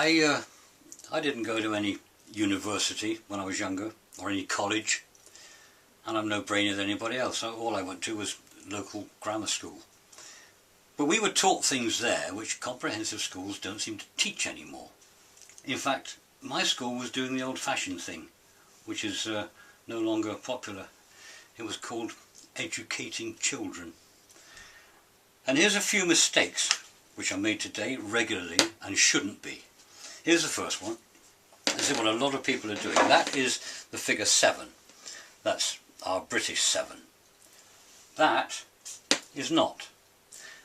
I didn't go to any university when I was younger, or any college, and I'm no brainer than anybody else. All I went to was local grammar school. But we were taught things there which comprehensive schools don't seem to teach anymore. In fact, my school was doing the old-fashioned thing, which is no longer popular. It was called educating children. And here's a few mistakes which are made today regularly and shouldn't be. Here's the first one. This is what a lot of people are doing. That is the figure 7. That's our British 7. That is not.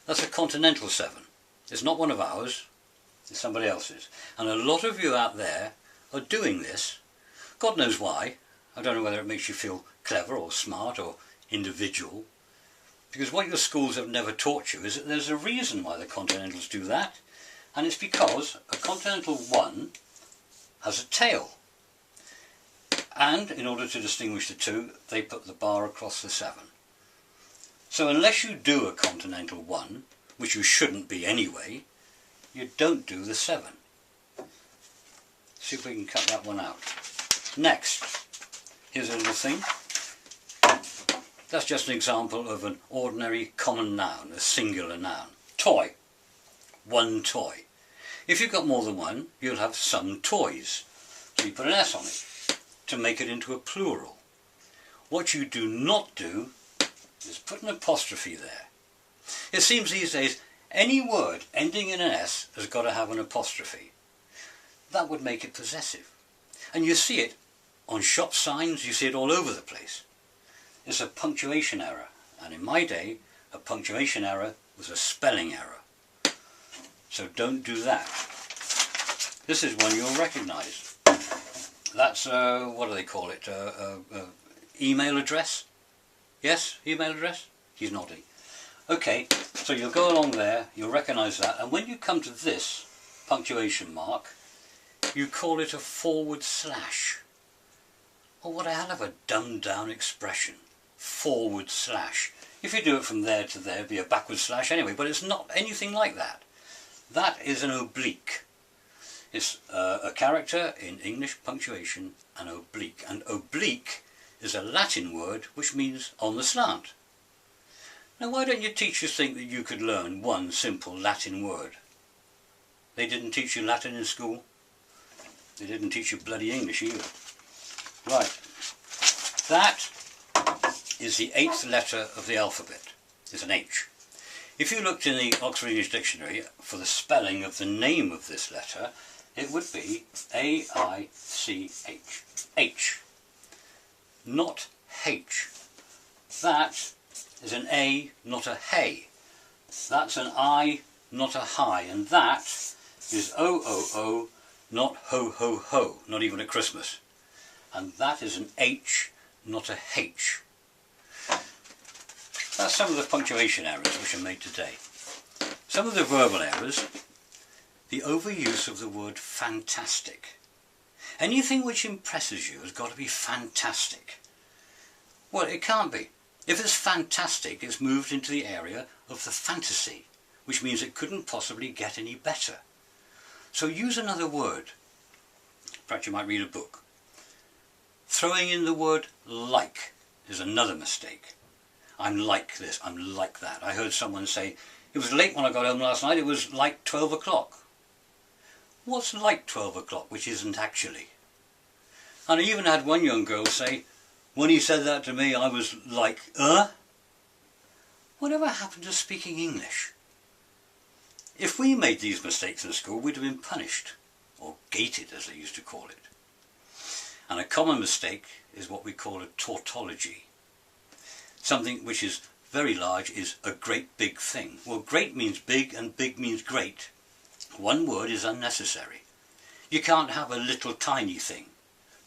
That's a continental 7. It's not one of ours, it's somebody else's. And a lot of you out there are doing this. God knows why. I don't know whether it makes you feel clever or smart or individual. Because what your schools have never taught you is that there's a reason why the continentals do that. And it's because a continental 1 has a tail. And in order to distinguish the two, they put the bar across the 7. So unless you do a continental 1, which you shouldn't be anyway, you don't do the 7. See if we can cut that one out. Next, here's a little thing. That's just an example of an ordinary common noun, a singular noun. Toy. One toy. If you've got more than one, you'll have some toys. So you put an S on it to make it into a plural. What you do not do is put an apostrophe there. It seems these days any word ending in an S has got to have an apostrophe. That would make it possessive. And you see it on shop signs, you see it all over the place. It's a punctuation error, and in my day a punctuation error was a spelling error. So don't do that. This is one you'll recognise. That's, what do they call it, email address? Yes, email address? He's nodding. Okay, so you'll go along there, you'll recognise that, and when you come to this punctuation mark, you call it a forward slash. Oh, what a hell of a dumbed down expression. Forward slash. If you do it from there to there, it'd be a backward slash anyway, but it's not anything like that. That is an oblique. It's a character in English punctuation, an oblique. And oblique is a Latin word which means on the slant. Now why don't your teachers think that you could learn one simple Latin word? They didn't teach you Latin in school. They didn't teach you bloody English either. Right. That is the 8th letter of the alphabet. It's an H. If you looked in the Oxford English Dictionary for the spelling of the name of this letter, it would be A-I-C-H. H. Not H. That is an A, not a hey. That's an I, not a hi. And that is O-O-O, not ho-ho-ho, not even at Christmas. And that is an H, not a H. That's some of the punctuation errors which are made today. Some of the verbal errors, the overuse of the word fantastic. Anything which impresses you has got to be fantastic. Well, it can't be. If it's fantastic, it's moved into the area of the fantasy, which means it couldn't possibly get any better. So use another word. Perhaps you might read a book. Throwing in the word like is another mistake. I'm like this, I'm like that. I heard someone say, it was late when I got home last night, it was like 12 o'clock. What's like 12 o'clock, which isn't actually? And I even had one young girl say, when he said that to me, I was like, Whatever happened to speaking English? If we made these mistakes in school, we'd have been punished, or gated as they used to call it. And a common mistake is what we call a tautology. Something which is very large is a great big thing. Well, great means big and big means great. One word is unnecessary. You can't have a little tiny thing.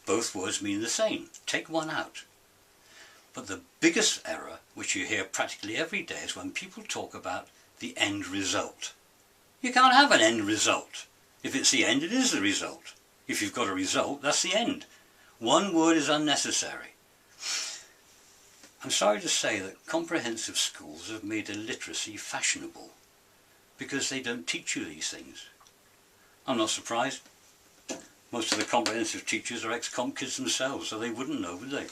Both words mean the same. Take one out. But the biggest error, which you hear practically every day, is when people talk about the end result. You can't have an end result. If it's the end, it is the result. If you've got a result, that's the end. One word is unnecessary. I'm sorry to say that comprehensive schools have made illiteracy fashionable because they don't teach you these things. I'm not surprised. Most of the comprehensive teachers are ex-comp kids themselves, so they wouldn't know, would they?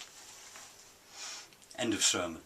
End of sermon.